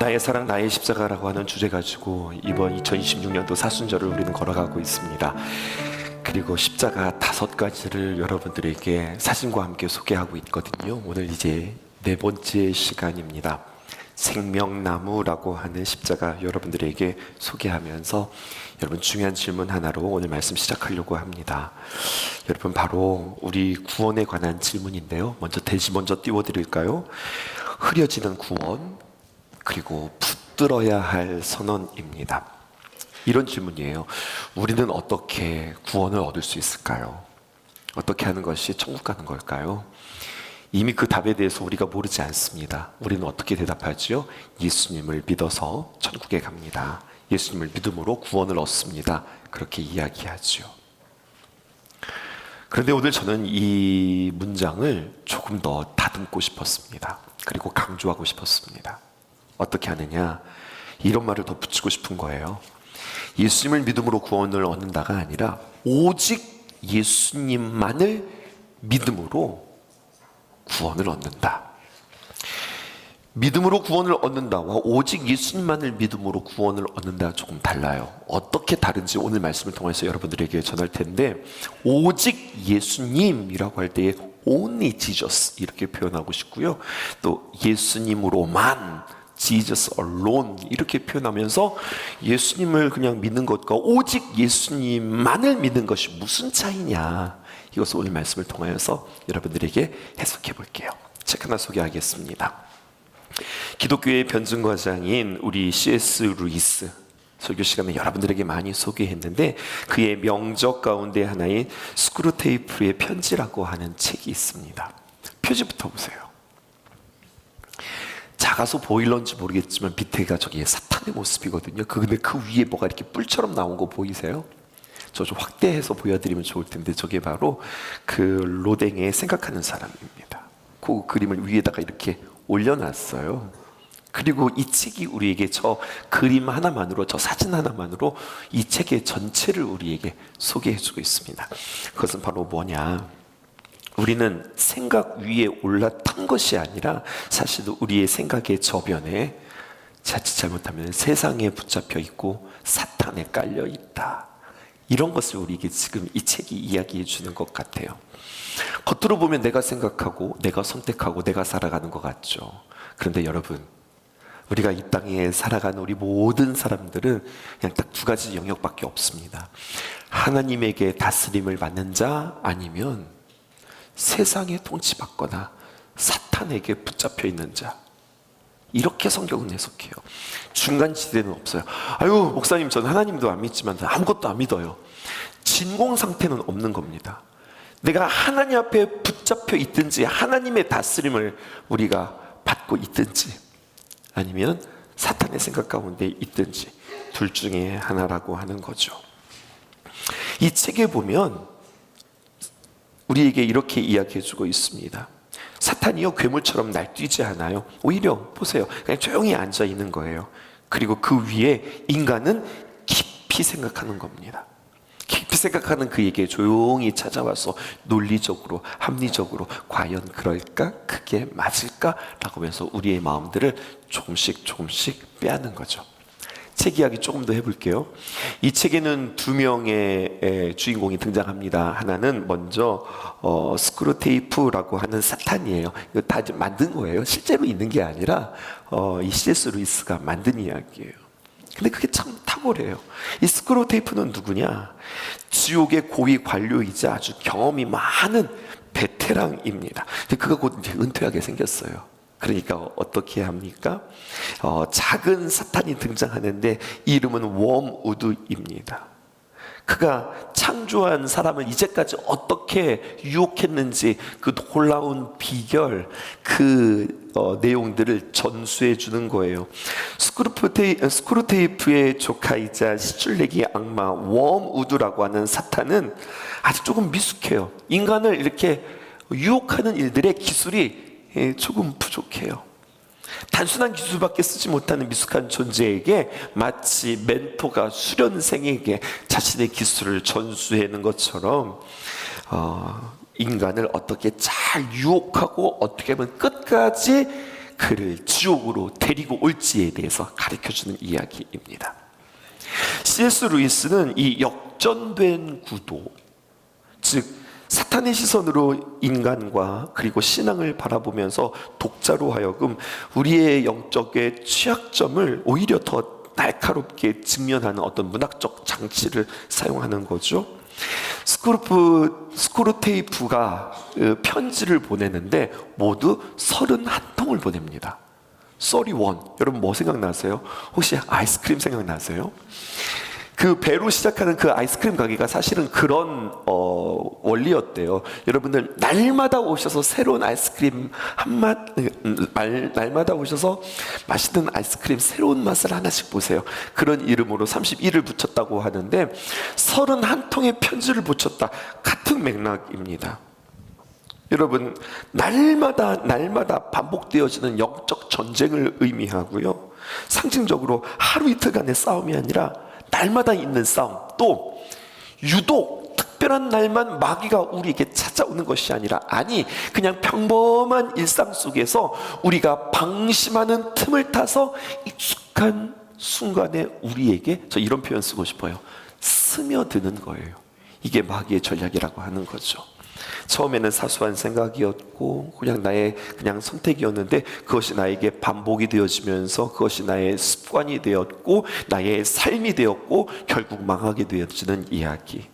나의 사랑 나의 십자가라고 하는 주제 가지고 이번 2026년도 사순절을 우리는 걸어가고 있습니다. 그리고 십자가 5가지를 여러분들에게 사진과 함께 소개하고 있거든요. 오늘 이제 4번째 시간입니다. 생명나무라고 하는 십자가 여러분들에게 소개하면서 여러분 중요한 질문 하나로 오늘 말씀 시작하려고 합니다. 여러분 바로 우리 구원에 관한 질문인데요. 먼저 대지 띄워드릴까요? 흐려지는 구원 그리고 붙들어야 할 선언입니다. 이런 질문이에요. 우리는 어떻게 구원을 얻을 수 있을까요? 어떻게 하는 것이 천국 가는 걸까요? 이미 그 답에 대해서 우리가 모르지 않습니다. 우리는 어떻게 대답하지요? 예수님을 믿어서 천국에 갑니다. 예수님을 믿음으로 구원을 얻습니다. 그렇게 이야기하죠. 그런데 오늘 저는 이 문장을 조금 더 다듬고 싶었습니다. 그리고 강조하고 싶었습니다. 어떻게 하느냐? 이런 말을 더 붙이고 싶은 거예요. 예수님을 믿음으로 구원을 얻는다가 아니라 오직 예수님만을 믿음으로 구원을 얻는다. 믿음으로 구원을 얻는다와 오직 예수님만을 믿음으로 구원을 얻는다 조금 달라요. 어떻게 다른지 오늘 말씀을 통해서 여러분들에게 전할 텐데, 오직 예수님이라고 할 때에 only Jesus 이렇게 표현하고 싶고요. 또 예수님으로만 Jesus alone 이렇게 표현하면서 예수님을 그냥 믿는 것과 오직 예수님만을 믿는 것이 무슨 차이냐, 이것을 오늘 말씀을 통하여서 여러분들에게 해석해 볼게요. 책 하나 소개하겠습니다. 기독교의 변증과장인 우리 C.S. 루이스, 설교 시간에 여러분들에게 많이 소개했는데 그의 명적 가운데 하나인 스크루테이프의 편지라고 하는 책이 있습니다. 표지부터 보세요. 작아서 보일런지 모르겠지만 밑에가 저기 사탄의 모습이거든요. 근데 그 위에 뭐가 이렇게 뿔처럼 나온 거 보이세요? 저 좀 확대해서 보여드리면 좋을 텐데 저게 바로 그 로댕의 생각하는 사람입니다. 그 그림을 위에다가 이렇게 올려놨어요. 그리고 이 책이 우리에게 저 그림 하나만으로, 저 사진 하나만으로 이 책의 전체를 우리에게 소개해주고 있습니다. 그것은 바로 뭐냐? 우리는 생각 위에 올라탄 것이 아니라 사실 우리의 생각의 저변에 자칫 잘못하면 세상에 붙잡혀 있고 사탄에 깔려 있다. 이런 것을 우리에게 지금 이 책이 이야기해 주는 것 같아요. 겉으로 보면 내가 생각하고 내가 선택하고 내가 살아가는 것 같죠. 그런데 여러분, 우리가 이 땅에 살아가는 우리 모든 사람들은 그냥 딱 2가지 영역밖에 없습니다. 하나님에게 다스림을 받는 자, 아니면 세상에 통치받거나 사탄에게 붙잡혀 있는 자. 이렇게 성경은 해석해요. 중간 지대는 없어요. 아유, 목사님, 저는 하나님도 안 믿지만 아무것도 안 믿어요. 진공 상태는 없는 겁니다. 내가 하나님 앞에 붙잡혀 있든지 하나님의 다스림을 우리가 받고 있든지 아니면 사탄의 생각 가운데 있든지 둘 중에 하나라고 하는 거죠. 이 책에 보면 우리에게 이렇게 이야기해주고 있습니다. 사탄이요, 괴물처럼 날뛰지 않아요. 오히려 보세요, 그냥 조용히 앉아 있는 거예요. 그리고 그 위에 인간은 깊이 생각하는 겁니다. 깊이 생각하는 그에게 조용히 찾아와서 논리적으로, 합리적으로 과연 그럴까? 그게 맞을까? 라고 하면서 우리의 마음들을 조금씩 빼앗는 거죠. 책 이야기 조금 더 해볼게요. 이 책에는 2명의 주인공이 등장합니다. 하나는 먼저 스크루테이프라고 하는 사탄이에요. 이거 다 만든 거예요. 실제로 있는 게 아니라 이 C.S. 루이스가 만든 이야기예요. 근데 그게 참 탁월해요. 이 스크루테이프는 누구냐? 지옥의 고위 관료이자 아주 경험이 많은 베테랑입니다. 근데 그가 곧 이제 은퇴하게 생겼어요. 그러니까 어떻게 합니까? 작은 사탄이 등장하는데 이름은 웜우드입니다. 그가 창조한 사람을 이제까지 어떻게 유혹했는지 그 놀라운 비결, 그 내용들을 전수해 주는 거예요. 스크루테이프의 조카이자 시줄내기 악마 웜우드라고 하는 사탄은 아직 조금 미숙해요. 인간을 이렇게 유혹하는 일들의 기술이 조금 부족해요. 단순한 기술밖에 쓰지 못하는 미숙한 존재에게 마치 멘토가 수련생에게 자신의 기술을 전수하는 것처럼 인간을 어떻게 잘 유혹하고 어떻게 하면 끝까지 그를 지옥으로 데리고 올지에 대해서 가르쳐주는 이야기입니다. C.S. 루이스는 이 역전된 구도, 즉 사탄의 시선으로 인간과 그리고 신앙을 바라보면서 독자로 하여금 우리의 영적의 취약점을 오히려 더 날카롭게 직면하는 어떤 문학적 장치를 사용하는 거죠. 스크루테이프가 편지를 보내는데 모두 31통을 보냅니다. 31. 여러분 뭐 생각나세요? 혹시 아이스크림 생각나세요? 그 배로 시작하는 그 아이스크림 가게가 사실은 그런 원리였대요. 여러분들 날마다 오셔서 새로운 아이스크림 날마다 오셔서 맛있는 아이스크림 새로운 맛을 하나씩 보세요. 그런 이름으로 31을 붙였다고 하는데 31통의 편지를 붙였다. 같은 맥락입니다. 여러분 날마다 반복되어지는 영적 전쟁을 의미하고요. 상징적으로 하루 이틀간의 싸움이 아니라 날마다 있는 싸움, 또 유독 특별한 날만 마귀가 우리에게 찾아오는 것이 아니라 그냥 평범한 일상 속에서 우리가 방심하는 틈을 타서 익숙한 순간에 우리에게, 저 이런 표현 쓰고 싶어요, 스며드는 거예요. 이게 마귀의 전략이라고 하는 거죠. 처음에는 사소한 생각이었고 그냥 선택이었는데 그것이 나에게 반복이 되어지면서 그것이 나의 습관이 되었고 나의 삶이 되었고 결국 망하게 되어지는 이야기.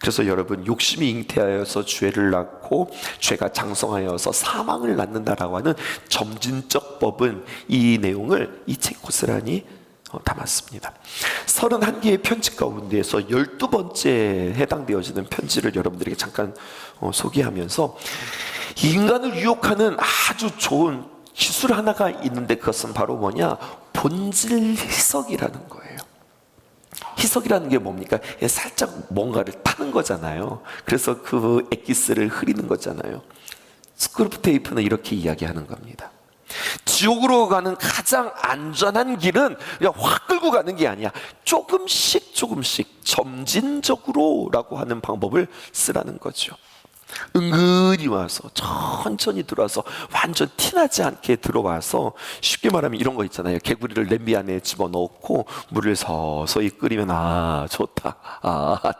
그래서 여러분, 욕심이 잉태하여서 죄를 낳고 죄가 장성하여서 사망을 낳는다라고 하는 점진적 법은 이 내용을 이 책 고스란히 담았습니다. 31개의 편지 가운데에서 12번째 해당되어지는 편지를 여러분들에게 잠깐 소개하면서 인간을 유혹하는 아주 좋은 기술 하나가 있는데 그것은 바로 뭐냐? 본질 희석이라는 거예요. 희석이라는 게 뭡니까? 살짝 뭔가를 타는 거잖아요. 그래서 그 엑기스를 흐리는 거잖아요. 스크루테이프는 이렇게 이야기하는 겁니다. 지옥으로 가는 가장 안전한 길은 그냥 확 끌고 가는 게 아니야. 조금씩 점진적으로 라고 하는 방법을 쓰라는 거죠. 은근히 와서 천천히 들어와서 완전 티나지 않게 들어와서, 쉽게 말하면 이런 거 있잖아요. 개구리를 냄비 안에 집어넣고 물을 서서히 끓이면 좋다,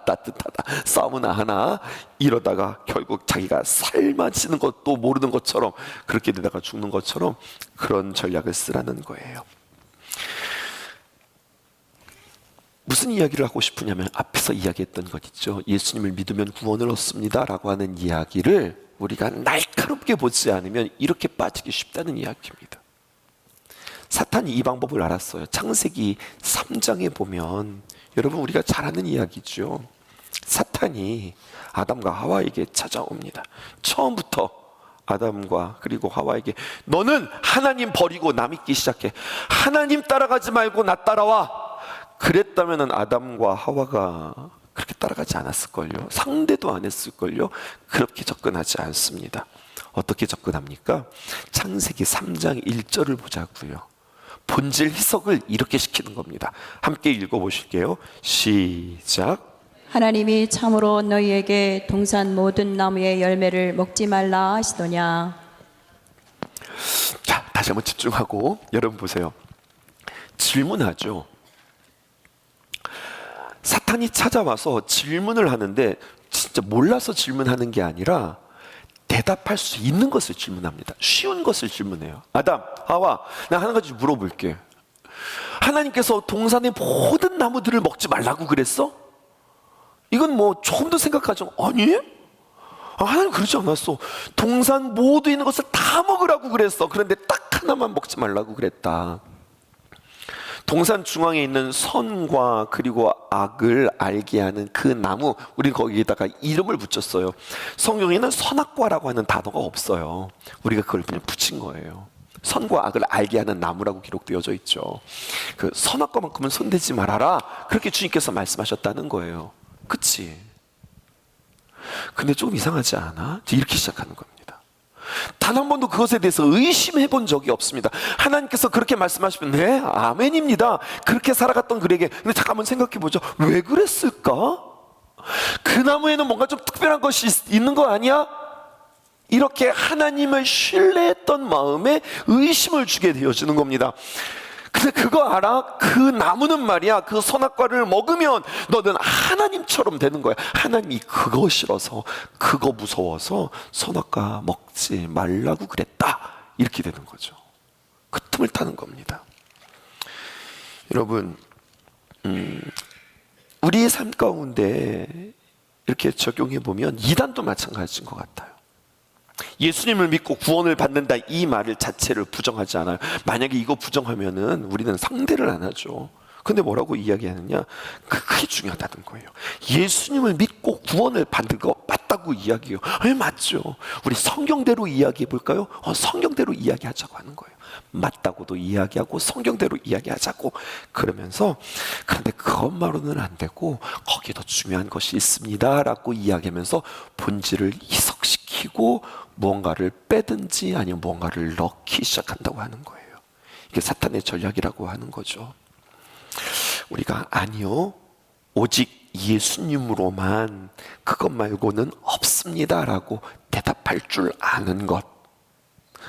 따뜻하다, 싸움은 하나, 이러다가 결국 자기가 삶아지는 것도 모르는 것처럼 그렇게 되다가 죽는 것처럼 그런 전략을 쓰라는 거예요. 무슨 이야기를 하고 싶으냐면 앞에서 이야기했던 것 있죠. 예수님을 믿으면 구원을 얻습니다 라고 하는 이야기를 우리가 날카롭게 보지 않으면 이렇게 빠지기 쉽다는 이야기입니다. 사탄이 이 방법을 알았어요. 창세기 3장에 보면, 여러분 우리가 잘 아는 이야기죠. 사탄이 아담과 하와에게 찾아옵니다. 처음부터 아담과 그리고 하와에게 너는 하나님 버리고 나 믿기 시작해. 하나님 따라가지 말고 나 따라와. 그랬다면 아담과 하와가 그렇게 따라가지 않았을걸요. 상대도 안 했을걸요. 그렇게 접근하지 않습니다. 어떻게 접근합니까? 창세기 3장 1절을 보자고요. 본질 희석을 이렇게 시키는 겁니다. 함께 읽어보실게요. 시작. 하나님이 참으로 너희에게 동산 모든 나무의 열매를 먹지 말라 하시더냐. 자, 다시 한번 집중하고 여러분 보세요. 질문하죠. 사탄이 찾아와서 질문을 하는데 진짜 몰라서 질문하는 게 아니라 대답할 수 있는 것을 질문합니다. 쉬운 것을 질문해요. 아담, 하와, 나 한 가지 물어볼게. 하나님께서 동산의 모든 나무들을 먹지 말라고 그랬어? 이건 뭐 조금 더 생각하죠. 아니? 하나님 그러지 않았어. 동산 모두 있는 것을 다 먹으라고 그랬어. 그런데 딱 하나만 먹지 말라고 그랬다. 동산 중앙에 있는 선과 그리고 악을 알게 하는 그 나무, 우리는 거기에다가 이름을 붙였어요. 성경에는 선악과라고 하는 단어가 없어요. 우리가 그걸 그냥 붙인 거예요. 선과 악을 알게 하는 나무라고 기록되어져 있죠. 그 선악과만큼은 손대지 말아라, 그렇게 주님께서 말씀하셨다는 거예요. 그치? 근데 조금 이상하지 않아? 이렇게 시작하는 겁니다. 단 한 번도 그것에 대해서 의심해 본 적이 없습니다. 하나님께서 그렇게 말씀하시면 네, 아멘입니다. 그렇게 살아갔던 그에게. 근데 잠깐만 생각해 보죠. 왜 그랬을까? 그 나무에는 뭔가 좀 특별한 것이 있는 거 아니야? 이렇게 하나님을 신뢰했던 마음에 의심을 주게 되어지는 겁니다. 근데 그거 알아? 그 나무는 말이야, 그 선악과를 먹으면 너는 하나님처럼 되는 거야. 하나님이 그거 싫어서, 그거 무서워서 선악과 먹지 말라고 그랬다, 이렇게 되는 거죠. 그 틈을 타는 겁니다. 여러분, 우리의 삶 가운데 이렇게 적용해 보면 이단도 마찬가지인 것 같아요. 예수님을 믿고 구원을 받는다, 이 말을 자체를 부정하지 않아요. 만약에 이거 부정하면은 우리는 상대를 안 하죠. 근데 뭐라고 이야기하느냐? 그게 중요하다는 거예요. 예수님을 믿고 구원을 받는 거 맞다고 이야기해요. 맞죠. 우리 성경대로 이야기해 볼까요? 성경대로 이야기하자고 하는 거예요. 맞다고도 이야기하고 성경대로 이야기하자고 그러면서, 그런데 그것만으로는 안 되고 거기에 더 중요한 것이 있습니다 라고 이야기하면서 본질을 희석시키고 무언가를 빼든지 아니면 무언가를 넣기 시작한다고 하는 거예요. 이게 사탄의 전략이라고 하는 거죠. 우리가 아니요, 오직 예수님으로만, 그것 말고는 없습니다 라고 대답할 줄 아는 것.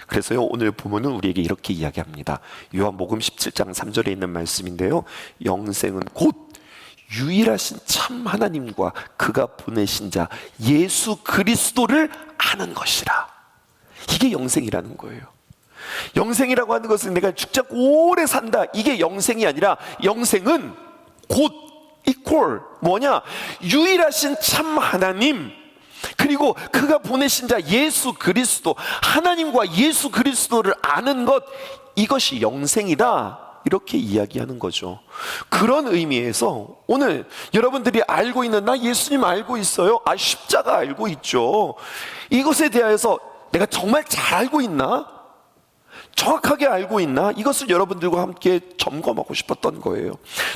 그래서요, 오늘 보면은 우리에게 이렇게 이야기합니다. 요한복음 17장 3절에 있는 말씀인데요, 영생은 곧 유일하신 참 하나님과 그가 보내신 자 예수 그리스도를 아는 것이라. 이게 영생이라는 거예요. 영생이라고 하는 것은 내가 죽지 않고 오래 산다, 이게 영생이 아니라, 영생은 곧 equal 뭐냐? 유일하신 참 하나님, 그리고 그가 보내신 자 예수 그리스도, 하나님과 예수 그리스도를 아는 것, 이것이 영생이다, 이렇게 이야기하는 거죠. 그런 의미에서 오늘 여러분들이 알고 있는, 나 예수님 알고 있어요, 십자가 알고 있죠, 이것에 대해서 내가 정말 잘 알고 있나? 정확하게 알고 있나? 이것을 여러분들과 함께 점검하고 싶었던 거예요.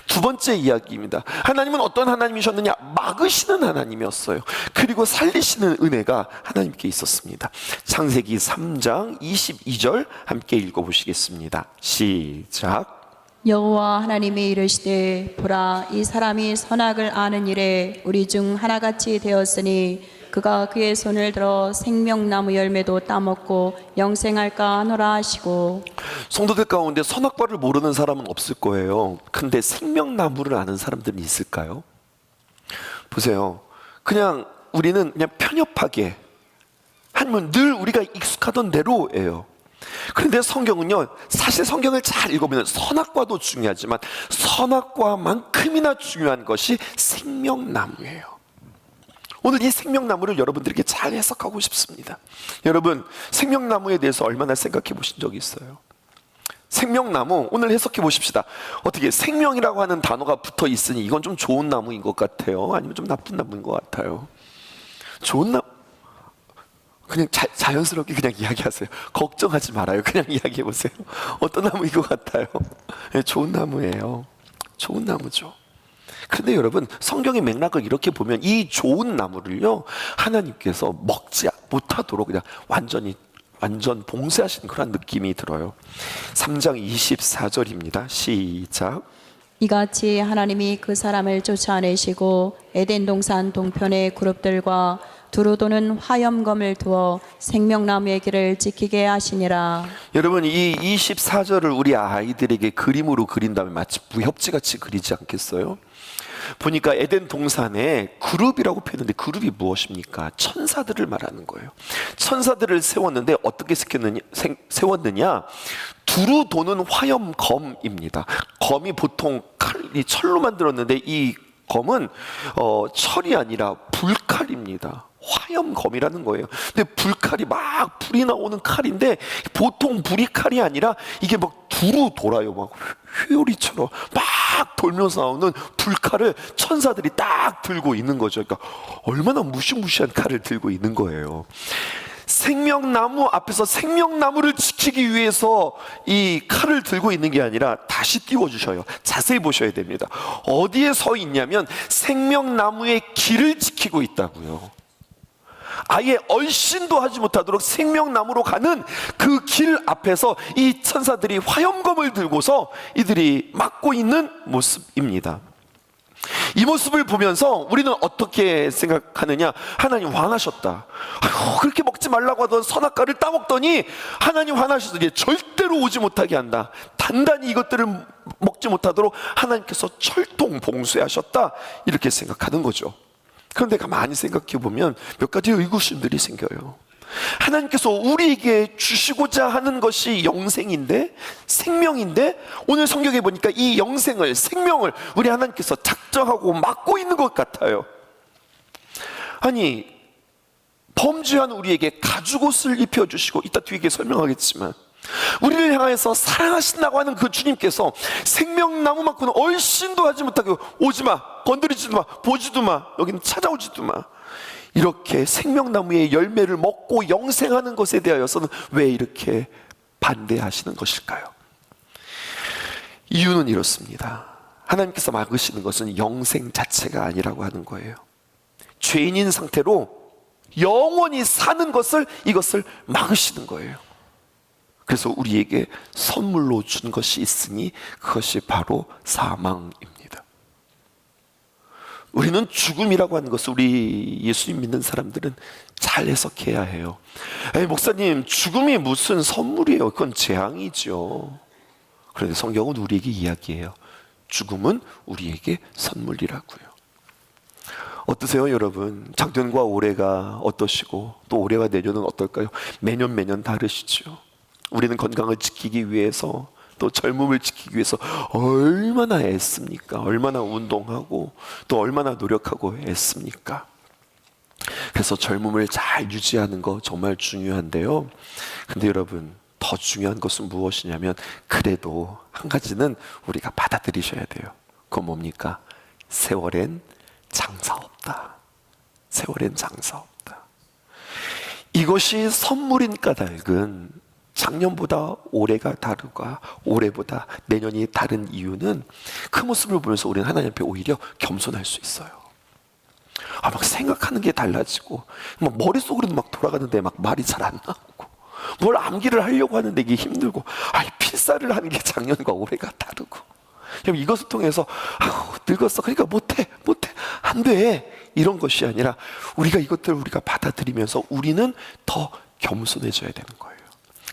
두 번째 이야기입니다. 하나님은 어떤 하나님이셨느냐? 막으시는 하나님이었어요. 그리고 살리시는 은혜가 하나님께 있었습니다. 창세기 3장 22절 함께 읽어보시겠습니다. 시작. 여호와 하나님이 이르시되 보라, 이 사람이 선악을 아는 일에 우리 중 하나같이 되었으니 그가 그의 손을 들어 생명나무 열매도 따먹고 영생할까 하노라 하시고. 성도들 가운데 선악과를 모르는 사람은 없을 거예요. 근데 생명나무를 아는 사람들은 있을까요? 보세요. 그냥 우리는 그냥 편협하게, 아니면 늘 우리가 익숙하던 대로예요. 그런데 성경은요, 사실 성경을 잘 읽어보면 선악과도 중요하지만 선악과만큼이나 중요한 것이 생명나무예요. 오늘 이 생명나무를 여러분들에게 잘 해석하고 싶습니다. 여러분, 생명나무에 대해서 얼마나 생각해 보신 적이 있어요? 생명나무, 오늘 해석해 보십시다. 어떻게, 생명이라고 하는 단어가 붙어 있으니 이건 좀 좋은 나무인 것 같아요? 아니면 좀 나쁜 나무인 것 같아요? 좋은 나무, 그냥 자연스럽게 그냥 이야기하세요. 걱정하지 말아요. 그냥 이야기해 보세요. 어떤 나무인 것 같아요? 네, 좋은 나무예요. 좋은 나무죠. 그런데 여러분, 성경의 맥락을 이렇게 보면 이 좋은 나무를요, 하나님께서 먹지 못하도록 그냥 완전 봉쇄하신 그런 느낌이 들어요. 3장 24절입니다. 시작. 이같이 하나님이 그 사람을 쫓아내시고 에덴 동산 동편의 그룹들과 두루 도는 화염검을 두어 생명나무의 길을 지키게 하시니라. 여러분, 이 24절을 우리 아이들에게 그림으로 그린다면 마치 무협지같이 그리지 않겠어요? 보니까 에덴 동산에 그룹이라고 표현했는데, 그룹이 무엇입니까? 천사들을 말하는 거예요. 천사들을 세웠는데 어떻게 세웠느냐? 두루 도는 화염검입니다. 검이 보통 칼이 철로 만들었는데 이 검은 철이 아니라 불칼입니다. 화염검이라는 거예요. 근데 불칼이 막 불이 나오는 칼인데, 보통 불이 칼이 아니라 이게 막 두루 돌아요. 막 회오리처럼 막 돌면서 나오는 불칼을 천사들이 딱 들고 있는 거죠. 그러니까 얼마나 무시무시한 칼을 들고 있는 거예요. 생명나무 앞에서 생명나무를 지키기 위해서 이 칼을 들고 있는 게 아니라, 다시 띄워주셔요. 자세히 보셔야 됩니다. 어디에 서 있냐면 생명나무의 길을 지키고 있다고요. 아예 얼씬도 하지 못하도록 생명나무로 가는 그 길 앞에서 이 천사들이 화염검을 들고서 이들이 막고 있는 모습입니다. 이 모습을 보면서 우리는 어떻게 생각하느냐? 하나님 화나셨다. 아이고, 그렇게 먹지 말라고 하던 선악과를 따먹더니 하나님 화나셔서 이제 절대로 오지 못하게 한다. 단단히 이것들을 먹지 못하도록 하나님께서 철통 봉쇄하셨다. 이렇게 생각하는 거죠. 그런데 가만히 생각해 보면 몇 가지 의구심들이 생겨요. 하나님께서 우리에게 주시고자 하는 것이 영생인데, 생명인데, 오늘 성경에 보니까 이 영생을, 생명을 우리 하나님께서 작정하고 막고 있는 것 같아요. 아니, 범죄한 우리에게 가죽옷을 입혀주시고, 이따 뒤에 설명하겠지만, 우리를 향해서 사랑하신다고 하는 그 주님께서 생명나무만큼은 얼씬도 하지 못하게 오지마, 건드리지도 마, 보지도 마, 여기는 찾아오지도 마, 이렇게 생명나무의 열매를 먹고 영생하는 것에 대하여서는 왜 이렇게 반대하시는 것일까요? 이유는 이렇습니다. 하나님께서 막으시는 것은 영생 자체가 아니라고 하는 거예요. 죄인인 상태로 영원히 사는 것을, 이것을 막으시는 거예요. 그래서 우리에게 선물로 준 것이 있으니 그것이 바로 사망입니다. 우리는 죽음이라고 하는 것을, 우리 예수님 믿는 사람들은 잘 해석해야 해요. 에이, 목사님, 죽음이 무슨 선물이에요? 그건 재앙이죠. 그런데 성경은 우리에게 이야기해요. 죽음은 우리에게 선물이라고요. 어떠세요, 여러분? 작년과 올해가 어떠시고 또 올해와 내년은 어떨까요? 매년 다르시죠. 우리는 건강을 지키기 위해서, 또 젊음을 지키기 위해서 얼마나 애씁니까? 얼마나 운동하고 또 얼마나 노력하고 애씁니까? 그래서 젊음을 잘 유지하는 거 정말 중요한데요. 근데 여러분, 더 중요한 것은 무엇이냐면, 그래도 한 가지는 우리가 받아들이셔야 돼요. 그건 뭡니까? 세월엔 장사 없다. 세월엔 장사 없다. 이것이 선물인 까닭은 작년보다 올해가 다르고 올해보다 내년이 다른 이유는, 그 모습을 보면서 우리는 하나님 앞에 오히려 겸손할 수 있어요. 막 생각하는 게 달라지고, 막 머릿속으로도 막 돌아가는데 막 말이 잘 안 나오고, 뭘 암기를 하려고 하는데 이게 힘들고, 필사를 하는 게 작년과 올해가 다르고, 이것을 통해서 늙었어, 그러니까 못해, 안 돼, 이런 것이 아니라 우리가 이것들을 우리가 받아들이면서 우리는 더 겸손해져야 되는 거예요.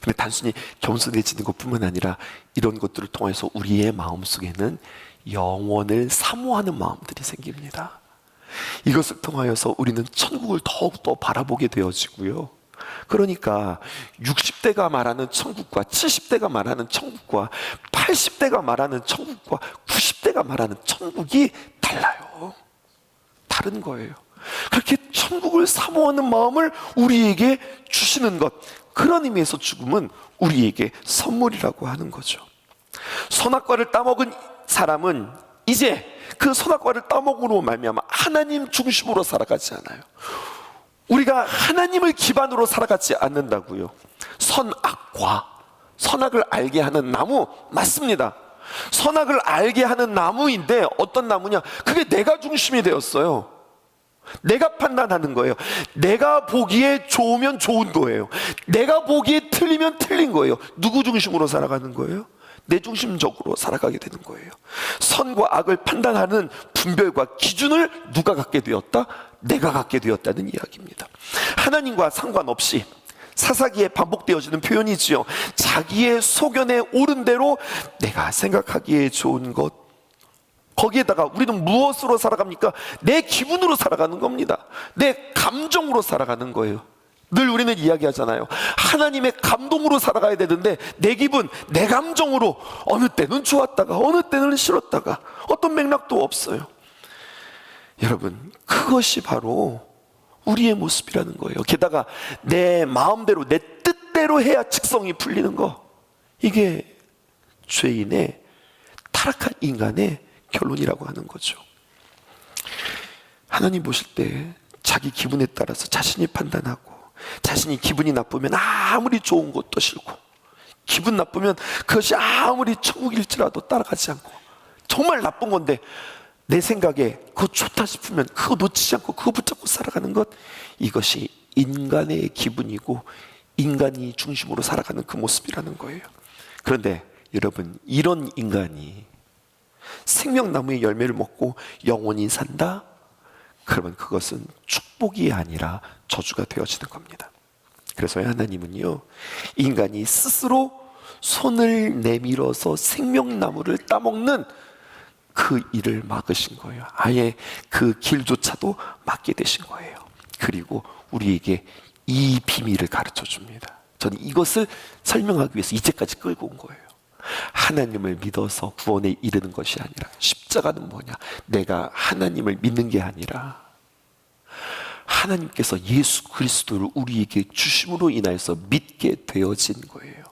근데 단순히 겸손해지는 것뿐만 아니라 이런 것들을 통해서 우리의 마음속에는 영원을 사모하는 마음들이 생깁니다. 이것을 통하여서 우리는 천국을 더욱더 바라보게 되어지고요. 그러니까 60대가 말하는 천국과 70대가 말하는 천국과 80대가 말하는 천국과 90대가 말하는 천국이 달라요. 다른 거예요. 그렇게 천국을 사모하는 마음을 우리에게 주시는 것, 그런 의미에서 죽음은 우리에게 선물이라고 하는 거죠. 선악과를 따먹은 사람은 이제 그 선악과를 따먹으로 말미암아 하나님 중심으로 살아가지 않아요. 우리가 하나님을 기반으로 살아가지 않는다고요. 선악과, 선악을 알게 하는 나무 맞습니다. 선악을 알게 하는 나무인데 어떤 나무냐? 그게 내가 중심이 되었어요. 내가 판단하는 거예요. 내가 보기에 좋으면 좋은 거예요. 내가 보기에 틀리면 틀린 거예요. 누구 중심으로 살아가는 거예요? 내 중심적으로 살아가게 되는 거예요. 선과 악을 판단하는 분별과 기준을 누가 갖게 되었다? 내가 갖게 되었다는 이야기입니다. 하나님과 상관없이 사사기에 반복되어지는 표현이지요. 자기의 소견에 옳은 대로 내가 생각하기에 좋은 것, 거기에다가 우리는 무엇으로 살아갑니까? 내 기분으로 살아가는 겁니다. 내 감정으로 살아가는 거예요. 늘 우리는 이야기하잖아요. 하나님의 감동으로 살아가야 되는데 내 기분, 내 감정으로 어느 때는 좋았다가 어느 때는 싫었다가 어떤 맥락도 없어요. 여러분, 그것이 바로 우리의 모습이라는 거예요. 게다가 내 마음대로, 내 뜻대로 해야 직성이 풀리는 거, 이게 죄인의, 타락한 인간의 결론이라고 하는 거죠. 하나님 보실 때 자기 기분에 따라서 자신이 판단하고, 자신이 기분이 나쁘면 아무리 좋은 것도 싫고, 기분 나쁘면 그것이 아무리 천국일지라도 따라가지 않고, 정말 나쁜 건데 내 생각에 그거 좋다 싶으면 그거 놓치지 않고 그거 붙잡고 살아가는 것, 이것이 인간의 기분이고 인간이 중심으로 살아가는 그 모습이라는 거예요. 그런데 여러분, 이런 인간이 생명나무의 열매를 먹고 영원히 산다? 그러면 그것은 축복이 아니라 저주가 되어지는 겁니다. 그래서 하나님은요, 인간이 스스로 손을 내밀어서 생명나무를 따먹는 그 일을 막으신 거예요. 아예 그 길조차도 막게 되신 거예요. 그리고 우리에게 이 비밀을 가르쳐 줍니다. 저는 이것을 설명하기 위해서 이제까지 끌고 온 거예요. 하나님을 믿어서 구원에 이르는 것이 아니라, 십자가는 뭐냐? 내가 하나님을 믿는 게 아니라 하나님께서 예수 그리스도를 우리에게 주심으로 인하여서 믿게 되어진 거예요.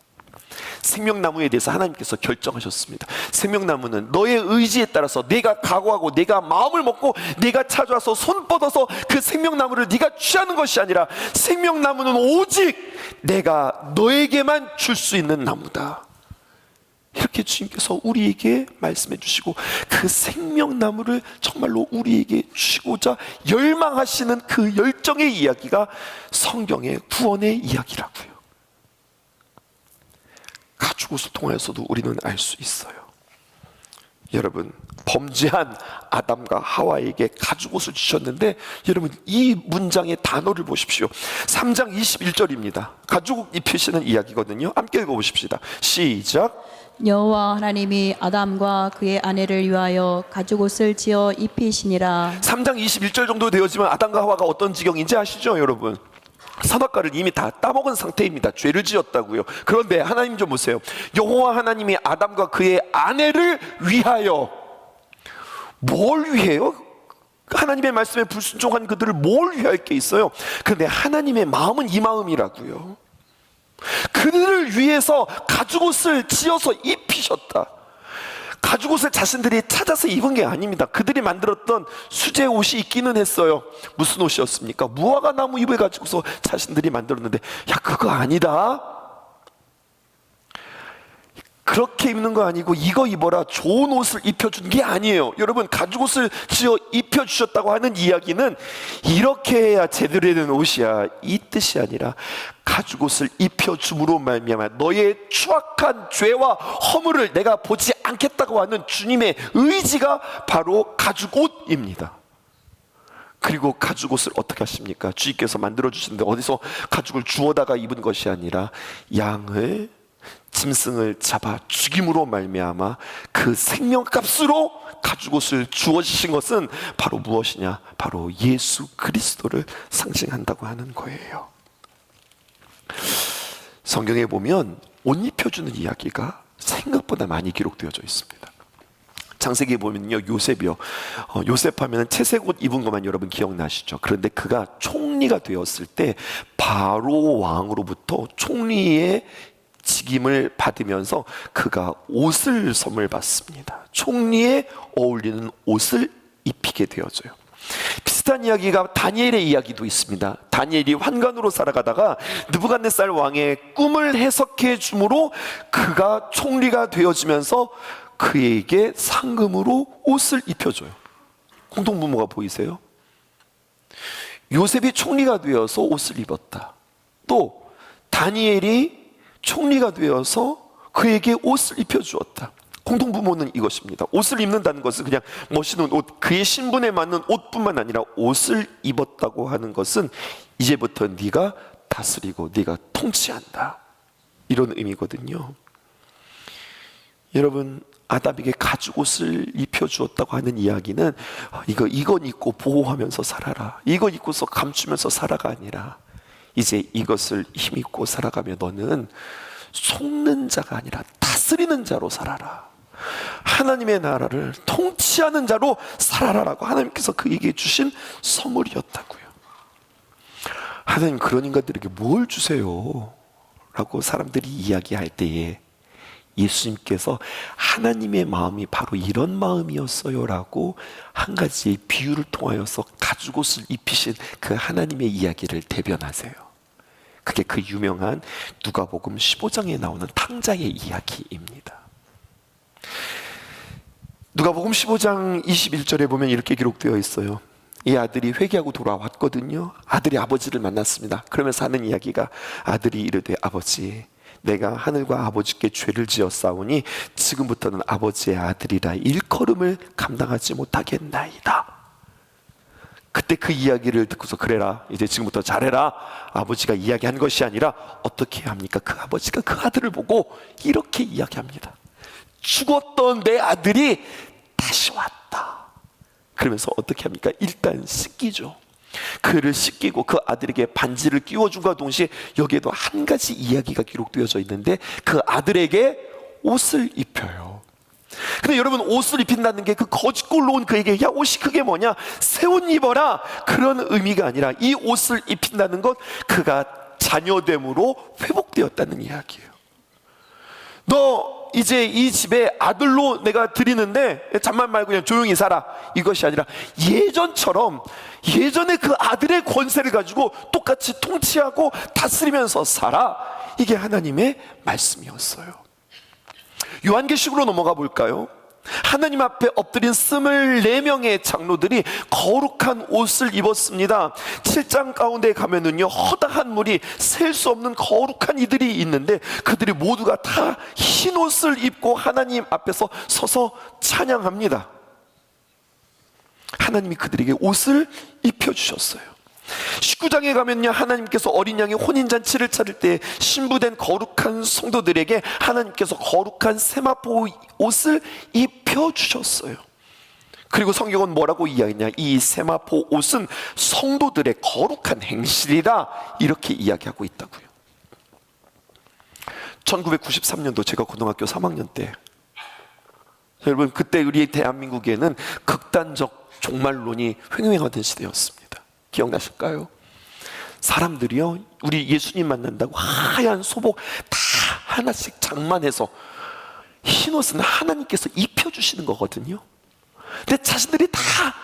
생명나무에 대해서 하나님께서 결정하셨습니다. 생명나무는 너의 의지에 따라서 내가 각오하고 내가 마음을 먹고 내가 찾아와서 손 뻗어서 그 생명나무를 네가 취하는 것이 아니라, 생명나무는 오직 내가 너에게만 줄 수 있는 나무다. 이렇게 주님께서 우리에게 말씀해 주시고, 그 생명나무를 정말로 우리에게 주시고자 열망하시는 그 열정의 이야기가 성경의 구원의 이야기라고요. 가죽옷을 통해서도 우리는 알 수 있어요. 여러분, 범죄한 아담과 하와에게 가죽옷을 주셨는데, 여러분 이 문장의 단어를 보십시오. 3장 21절입니다. 가죽옷 입히시는 이야기거든요. 함께 읽어보십시다. 시작. 여호와 하나님이 아담과 그의 아내를 위하여 가죽옷을 지어 입히시니라. 3장 21절 정도 되어지면 아담과 하와가 어떤 지경인지 아시죠, 여러분? 선악과를 이미 다 따먹은 상태입니다. 죄를 지었다고요. 그런데 하나님 좀 보세요. 여호와 하나님이 아담과 그의 아내를 위하여, 뭘 위해요? 하나님의 말씀에 불순종한 그들을 뭘 위할 게 있어요? 그런데 하나님의 마음은 이 마음이라고요. 그들을 위해서 가죽옷을 지어서 입히셨다. 가죽옷을 자신들이 찾아서 입은 게 아닙니다. 그들이 만들었던 수제 옷이 있기는 했어요. 무슨 옷이었습니까? 무화과 나무 잎을 가지고서 자신들이 만들었는데, 야, 그거 아니다. 그렇게 입는 거 아니고 이거 입어라, 좋은 옷을 입혀준 게 아니에요. 여러분, 가죽옷을 지어 입혀주셨다고 하는 이야기는 이렇게 해야 제대로 된 옷이야, 이 뜻이 아니라, 가죽옷을 입혀줌으로 말미암아 너의 추악한 죄와 허물을 내가 보지 않겠다고 하는 주님의 의지가 바로 가죽옷입니다. 그리고 가죽옷을 어떻게 하십니까? 주님께서 만들어주시는데 어디서 가죽을 주워다가 입은 것이 아니라, 양을, 짐승을 잡아 죽임으로 말미암아 그 생명값으로 가죽옷을 주어지신 것은 바로 무엇이냐? 바로 예수 그리스도를 상징한다고 하는 거예요. 성경에 보면 옷 입혀주는 이야기가 생각보다 많이 기록되어져 있습니다. 창세기에 보면요, 요셉이요. 요셉 하면 채색 옷 입은 것만 여러분 기억나시죠? 그런데 그가 총리가 되었을 때 바로 왕으로부터 총리의 직임을 받으면서 그가 옷을 선물 받습니다. 총리에 어울리는 옷을 입히게 되어져요. 비슷한 이야기가 다니엘의 이야기도 있습니다. 다니엘이 환관으로 살아가다가 느부갓네살 왕의 꿈을 해석해 주므로 그가 총리가 되어지면서 그에게 상금으로 옷을 입혀줘요. 공통분모가 보이세요? 요셉이 총리가 되어서 옷을 입었다. 또 다니엘이 총리가 되어서 그에게 옷을 입혀주었다. 공통분모는 이것입니다. 옷을 입는다는 것은 그냥 멋있는 옷, 그의 신분에 맞는 옷뿐만 아니라 옷을 입었다고 하는 것은 이제부터 네가 다스리고 네가 통치한다, 이런 의미거든요. 여러분, 아담에게 가죽옷을 입혀주었다고 하는 이야기는 이건 입고 보호하면서 살아라, 이건 입고서 감추면서 살아가 아니라, 이제 이것을 힘입고 살아가며 너는 속는 자가 아니라 다스리는 자로 살아라, 하나님의 나라를 통치하는 자로 살아라라고 하나님께서 그에게 주신 선물이었다고요. 하나님, 그런 인간들에게 뭘 주세요? 라고 사람들이 이야기할 때에 예수님께서 하나님의 마음이 바로 이런 마음이었어요 라고 한 가지 비유를 통하여서 가죽옷을 입히신 그 하나님의 이야기를 대변하세요. 그게 그 유명한 누가복음 15장에 나오는 탕자의 이야기입니다. 누가복음 15장 21절에 보면 이렇게 기록되어 있어요. 이 아들이 회개하고 돌아왔거든요. 아들이 아버지를 만났습니다. 그러면서 하는 이야기가, 아들이 이르되 아버지, 내가 하늘과 아버지께 죄를 지었사오니 지금부터는 아버지의 아들이라 일컬음을 감당하지 못하겠나이다. 그때 그 이야기를 듣고서 그래라, 이제 지금부터 잘해라, 아버지가 이야기한 것이 아니라 어떻게 해야 합니까? 그 아버지가 그 아들을 보고 이렇게 이야기합니다. 죽었던 내 아들이 다시 왔다. 그러면서 어떻게 합니까? 일단 씻기죠. 그를 씻기고 그 아들에게 반지를 끼워준과 동시에 여기에도 한 가지 이야기가 기록되어져 있는데 그 아들에게 옷을 입혀요. 근데 여러분, 옷을 입힌다는 게 그 거짓골로 온 그에게 야 옷이 그게 뭐냐, 새 옷 입어라, 그런 의미가 아니라 이 옷을 입힌다는 것, 그가 자녀됨으로 회복되었다는 이야기예요. 너 이제 이 집에 아들로 내가 드리는데 잠만 말고 그냥 조용히 살아, 이것이 아니라 예전처럼, 예전에 그 아들의 권세를 가지고 똑같이 통치하고 다스리면서 살아, 이게 하나님의 말씀이었어요. 요한계시록으로 넘어가 볼까요? 하나님 앞에 엎드린 24명의 장로들이 거룩한 옷을 입었습니다. 7장 가운데 가면은요, 허다한 물이 셀 수 없는 거룩한 이들이 있는데 그들이 모두가 다 흰 옷을 입고 하나님 앞에서 서서 찬양합니다. 하나님이 그들에게 옷을 입혀주셨어요. 19장에 가면요, 하나님께서 어린 양의 혼인잔치를 차릴 때 신부된 거룩한 성도들에게 하나님께서 거룩한 세마포 옷을 입혀주셨어요. 그리고 성경은 뭐라고 이야기했냐, 이 세마포 옷은 성도들의 거룩한 행실이다, 이렇게 이야기하고 있다고요. 1993년도 제가 고등학교 3학년 때, 여러분, 그때 우리 대한민국에는 극단적 종말론이 횡행하던 시대였습니다. 기억나실까요? 사람들이요, 우리 예수님 만난다고 하얀 소복 다 하나씩 장만해서, 흰옷은 하나님께서 입혀주시는 거거든요. 근데 자신들이 다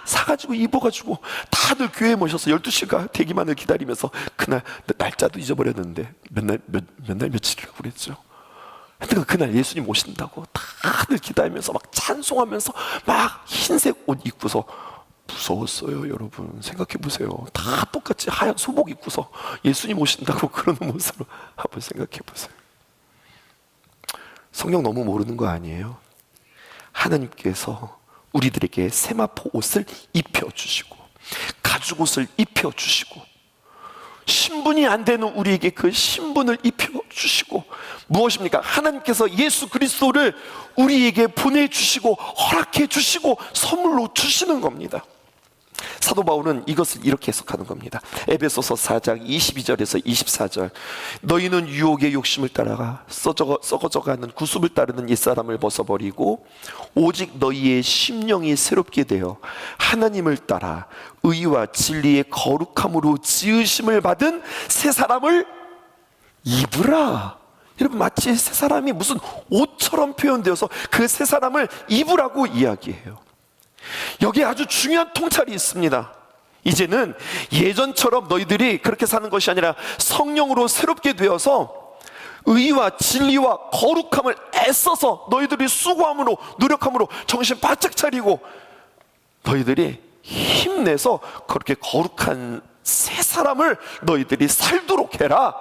사가지고 입어가지고 다들 교회에 모셔서 12시간 대기만을 기다리면서, 그날 날짜도 잊어버렸는데 몇 날 며칠이라고 그랬죠. 근데 그날 예수님 오신다고 다들 기다리면서 막 찬송하면서 막 흰색 옷 입고서, 무서웠어요. 여러분 생각해 보세요. 다 똑같이 하얀 소복 입고서 예수님 오신다고 그러는 모습을 한번 생각해 보세요. 성경 너무 모르는 거 아니에요? 하나님께서 우리들에게 세마포 옷을 입혀주시고 가죽옷을 입혀주시고 신분이 안 되는 우리에게 그 신분을 입혀주시고, 무엇입니까? 하나님께서 예수 그리스도를 우리에게 보내주시고 허락해 주시고 선물로 주시는 겁니다. 사도 바울은 이것을 이렇게 해석하는 겁니다. 에베소서 4장 22절에서 24절, 너희는 유혹의 욕심을 따라가 썩어져가는 구습을 따르는 옛사람을 벗어버리고 오직 너희의 심령이 새롭게 되어 하나님을 따라 의와 진리의 거룩함으로 지으심을 받은 새 사람을 입으라. 여러분, 마치 새 사람이 무슨 옷처럼 표현되어서 그 새 사람을 입으라고 이야기해요. 여기에 아주 중요한 통찰이 있습니다. 이제는 예전처럼 너희들이 그렇게 사는 것이 아니라 성령으로 새롭게 되어서 의와 진리와 거룩함을 애써서 너희들이 수고함으로 노력함으로 정신 바짝 차리고 너희들이 힘내서 그렇게 거룩한 새 사람을 너희들이 살도록 해라,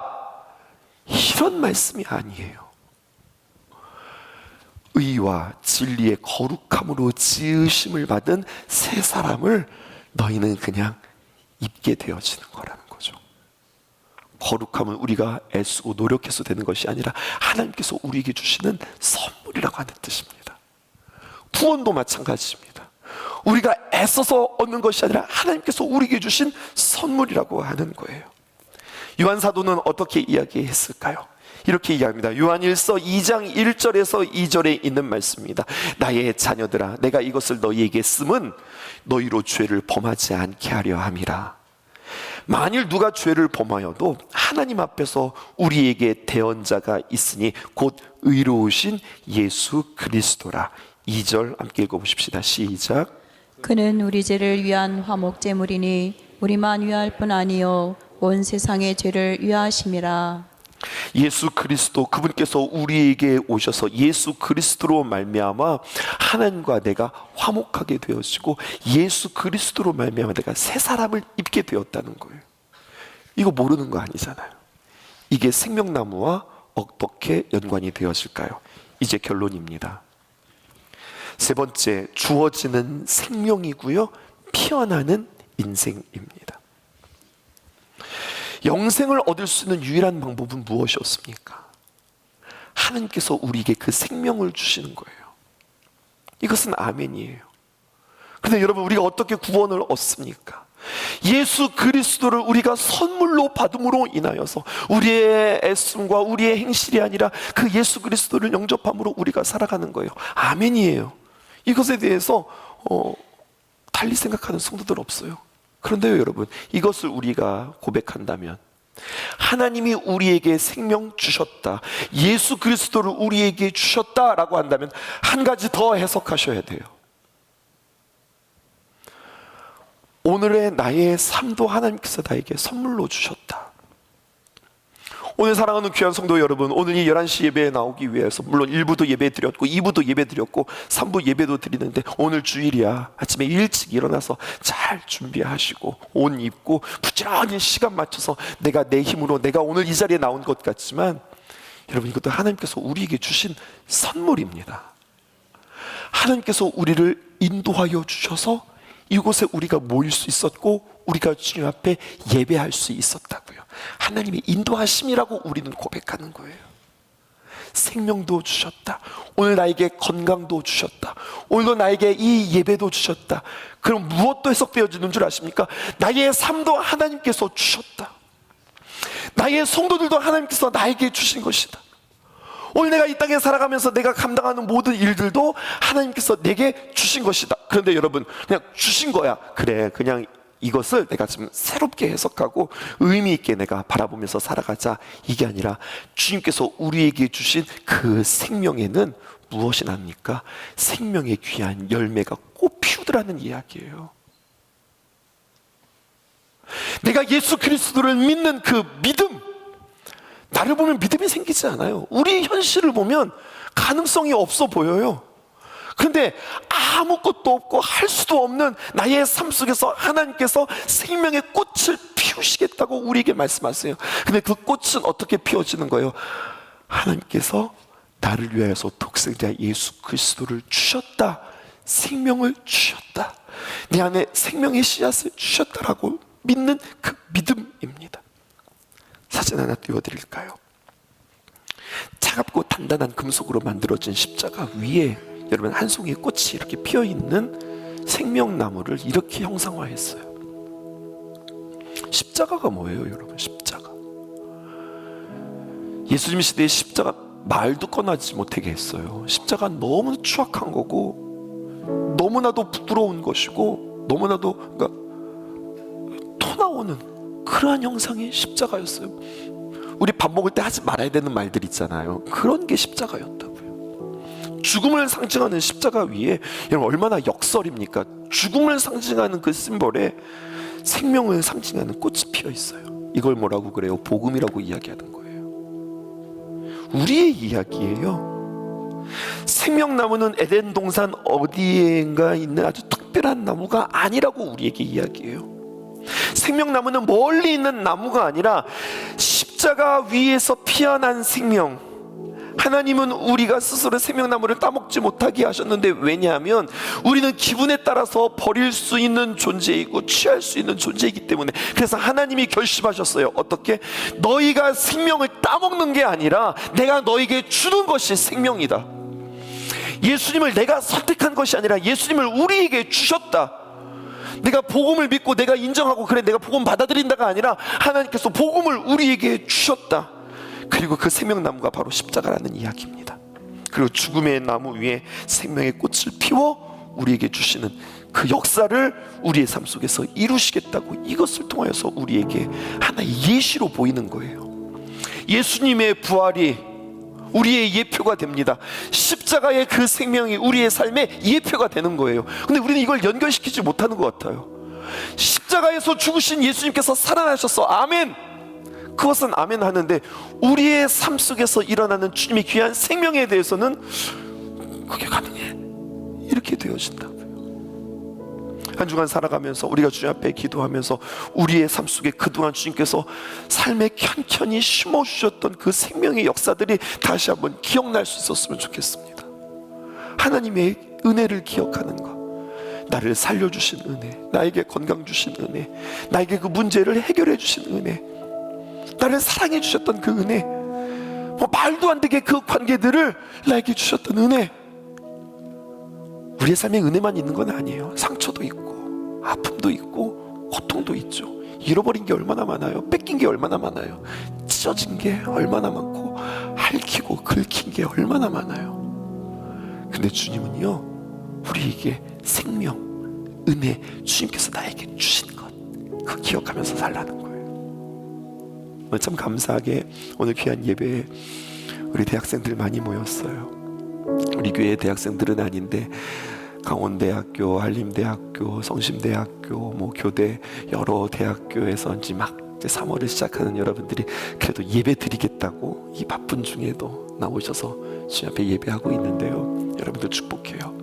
이런 말씀이 아니에요. 의와 진리의 거룩함으로 지으심을 받은 새 사람을 너희는 그냥 입게 되어지는 거라는 거죠. 거룩함은 우리가 애쓰고 노력해서 되는 것이 아니라 하나님께서 우리에게 주시는 선물이라고 하는 뜻입니다. 구원도 마찬가지입니다. 우리가 애써서 얻는 것이 아니라 하나님께서 우리에게 주신 선물이라고 하는 거예요. 요한 사도는 어떻게 이야기했을까요? 이렇게 이야기합니다. 요한일서 2장 1절에서 2절에 있는 말씀입니다. 나의 자녀들아, 내가 이것을 너희에게 쓰면 너희로 죄를 범하지 않게 하려 함이라. 만일 누가 죄를 범하여도 하나님 앞에서 우리에게 대언자가 있으니 곧 의로우신 예수 그리스도라. 2절 함께 읽어보십시다. 시작. 그는 우리 죄를 위한 화목제물이니 우리만 위할 뿐 아니요 온 세상의 죄를 위하심이라. 예수 그리스도, 그분께서 우리에게 오셔서 예수 그리스도로 말미암아 하나님과 내가 화목하게 되어지고 예수 그리스도로 말미암아 내가 새 사람을 입게 되었다는 거예요. 이거 모르는 거 아니잖아요. 이게 생명나무와 어떻게 연관이 되어질까요? 이제 결론입니다. 세 번째, 주어지는 생명이고요, 피어나는 인생입니다. 영생을 얻을 수 있는 유일한 방법은 무엇이었습니까? 하나님께서 우리에게 그 생명을 주시는 거예요. 이것은 아멘이에요. 근데 여러분, 우리가 어떻게 구원을 얻습니까? 예수 그리스도를 우리가 선물로 받음으로 인하여서 우리의 애씀과 우리의 행실이 아니라 그 예수 그리스도를 영접함으로 우리가 살아가는 거예요. 아멘이에요. 이것에 대해서 달리 생각하는 성도들 없어요. 그런데요, 여러분, 이것을 우리가 고백한다면, 하나님이 우리에게 생명 주셨다, 예수 그리스도를 우리에게 주셨다라고 한다면 한 가지 더 해석하셔야 돼요. 오늘의 나의 삶도 하나님께서 나에게 선물로 주셨다. 오늘 사랑하는 귀한 성도 여러분, 오늘 이 11시 예배에 나오기 위해서 물론 1부도 예배 드렸고 2부도 예배 드렸고 3부 예배도 드리는데, 오늘 주일이야. 아침에 일찍 일어나서 잘 준비하시고 옷 입고 부지런히 시간 맞춰서 내가 내 힘으로 내가 오늘 이 자리에 나온 것 같지만, 여러분, 이것도 하나님께서 우리에게 주신 선물입니다. 하나님께서 우리를 인도하여 주셔서 이곳에 우리가 모일 수 있었고 우리가 주님 앞에 예배할 수 있었다고요. 하나님의 인도하심이라고 우리는 고백하는 거예요. 생명도 주셨다. 오늘 나에게 건강도 주셨다. 오늘도 나에게 이 예배도 주셨다. 그럼 무엇도 해석되어지는 줄 아십니까? 나의 삶도 하나님께서 주셨다. 나의 성도들도 하나님께서 나에게 주신 것이다. 오늘 내가 이 땅에 살아가면서 내가 감당하는 모든 일들도 하나님께서 내게 주신 것이다. 그런데 여러분, 그냥 주신 거야. 그래, 그냥 이것을 내가 좀 새롭게 해석하고 의미 있게 내가 바라보면서 살아가자, 이게 아니라 주님께서 우리에게 주신 그 생명에는 무엇이 납니까? 생명의 귀한 열매가 꽃 피우더라는 이야기예요. 내가 예수 그리스도를 믿는 그 믿음, 나를 보면 믿음이 생기지 않아요. 우리 현실을 보면 가능성이 없어 보여요. 그런데 아무것도 없고 할 수도 없는 나의 삶 속에서 하나님께서 생명의 꽃을 피우시겠다고 우리에게 말씀하세요. 근데 그 꽃은 어떻게 피워지는 거예요? 하나님께서 나를 위하여서 독생자 예수 그리스도를 주셨다, 생명을 주셨다, 내 안에 생명의 씨앗을 주셨다라고 믿는 그 믿음입니다. 사진 하나 띄워드릴까요? 차갑고 단단한 금속으로 만들어진 십자가 위에 여러분 한 송이의 꽃이 이렇게 피어있는 생명나무를 이렇게 형상화했어요. 십자가가 뭐예요, 여러분? 십자가, 예수님 시대의 십자가 말도 꺼내지 못하게 했어요. 십자가는 너무 추악한 거고 너무나도 부끄러운 것이고 너무나도 토 나오는 그러한 형상의 십자가였어요. 우리 밥 먹을 때 하지 말아야 되는 말들 있잖아요. 그런 게 십자가였다고요. 죽음을 상징하는 십자가 위에, 여러분, 얼마나 역설입니까? 죽음을 상징하는 그 심볼에 생명을 상징하는 꽃이 피어 있어요. 이걸 뭐라고 그래요? 복음이라고 이야기하는 거예요. 우리의 이야기예요. 생명나무는 에덴 동산 어디엔가 있는 아주 특별한 나무가 아니라고 우리에게 이야기해요. 생명나무는 멀리 있는 나무가 아니라 십자가 위에서 피어난 생명. 하나님은 우리가 스스로 생명나무를 따먹지 못하게 하셨는데, 왜냐하면 우리는 기분에 따라서 버릴 수 있는 존재이고 취할 수 있는 존재이기 때문에. 그래서 하나님이 결심하셨어요. 어떻게? 너희가 생명을 따먹는 게 아니라 내가 너에게 주는 것이 생명이다. 예수님을 내가 선택한 것이 아니라 예수님을 우리에게 주셨다. 내가 복음을 믿고 내가 인정하고 그래 내가 복음 받아들인다가 아니라 하나님께서 복음을 우리에게 주셨다. 그리고 그 생명나무가 바로 십자가라는 이야기입니다. 그리고 죽음의 나무 위에 생명의 꽃을 피워 우리에게 주시는 그 역사를 우리의 삶 속에서 이루시겠다고, 이것을 통하여서 우리에게 하나의 예시로 보이는 거예요. 예수님의 부활이 우리의 예표가 됩니다. 십자가의 그 생명이 우리의 삶의 예표가 되는 거예요. 근데 우리는 이걸 연결시키지 못하는 것 같아요. 십자가에서 죽으신 예수님께서 살아나셨어, 아멘. 그것은 아멘 하는데, 우리의 삶 속에서 일어나는 주님의 귀한 생명에 대해서는 그게 가능해, 이렇게 되어진다고요. 한 주간 살아가면서 우리가 주님 앞에 기도하면서 우리의 삶 속에 그동안 주님께서 삶에 편편히 심어주셨던 그 생명의 역사들이 다시 한번 기억날 수 있었으면 좋겠습니다. 하나님의 은혜를 기억하는 것, 나를 살려주신 은혜, 나에게 건강 주신 은혜, 나에게 그 문제를 해결해 주신 은혜, 나를 사랑해 주셨던 그 은혜, 말도 안 되게 그 관계들을 나에게 주셨던 은혜. 우리의 삶에 은혜만 있는 건 아니에요. 상처도 있고 아픔도 있고 고통도 있죠. 잃어버린 게 얼마나 많아요. 뺏긴 게 얼마나 많아요. 찢어진 게 얼마나 많고 핥히고 긁힌 게 얼마나 많아요. 근데 주님은요, 우리에게 생명, 은혜, 주님께서 나에게 주신 것, 그 기억하면서 살라는 거예요. 오늘 참 감사하게 오늘 귀한 예배에 우리 대학생들 많이 모였어요. 우리 교회 대학생들은 아닌데 강원대학교, 한림대학교, 성심대학교, 교대 여러 대학교에서 이제 막 3월을 시작하는 여러분들이 그래도 예배 드리겠다고 이 바쁜 중에도 나오셔서 주님 앞에 예배하고 있는데요. 여러분들 축복해요.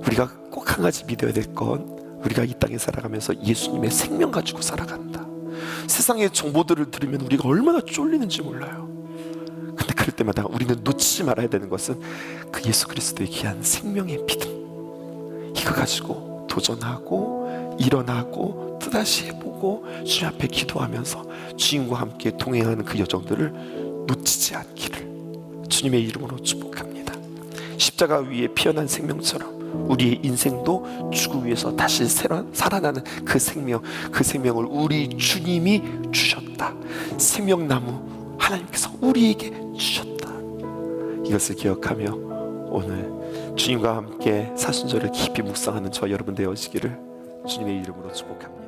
우리가 꼭 한 가지 믿어야 될 건, 우리가 이 땅에 살아가면서 예수님의 생명 가지고 살아간다. 세상의 정보들을 들으면 우리가 얼마나 쫄리는지 몰라요. 근데 그럴 때마다 우리는 놓치지 말아야 되는 것은 그 예수 그리스도의 귀한 생명의 믿음, 이거 가지고 도전하고 일어나고 또다시 해보고 주님 앞에 기도하면서 주님과 함께 동행하는 그 여정들을 놓치지 않기를 주님의 이름으로 축복합니다. 십자가 위에 피어난 생명처럼 우리의 인생도 죽음 위에서 다시 살아나는 그 생명, 그 생명을 우리 주님이 주셨다. 생명나무 하나님께서 우리에게 주셨다. 이것을 기억하며 오늘 주님과 함께 사순절을 깊이 묵상하는 저 여러분 되어지기를 주님의 이름으로 축복합니다.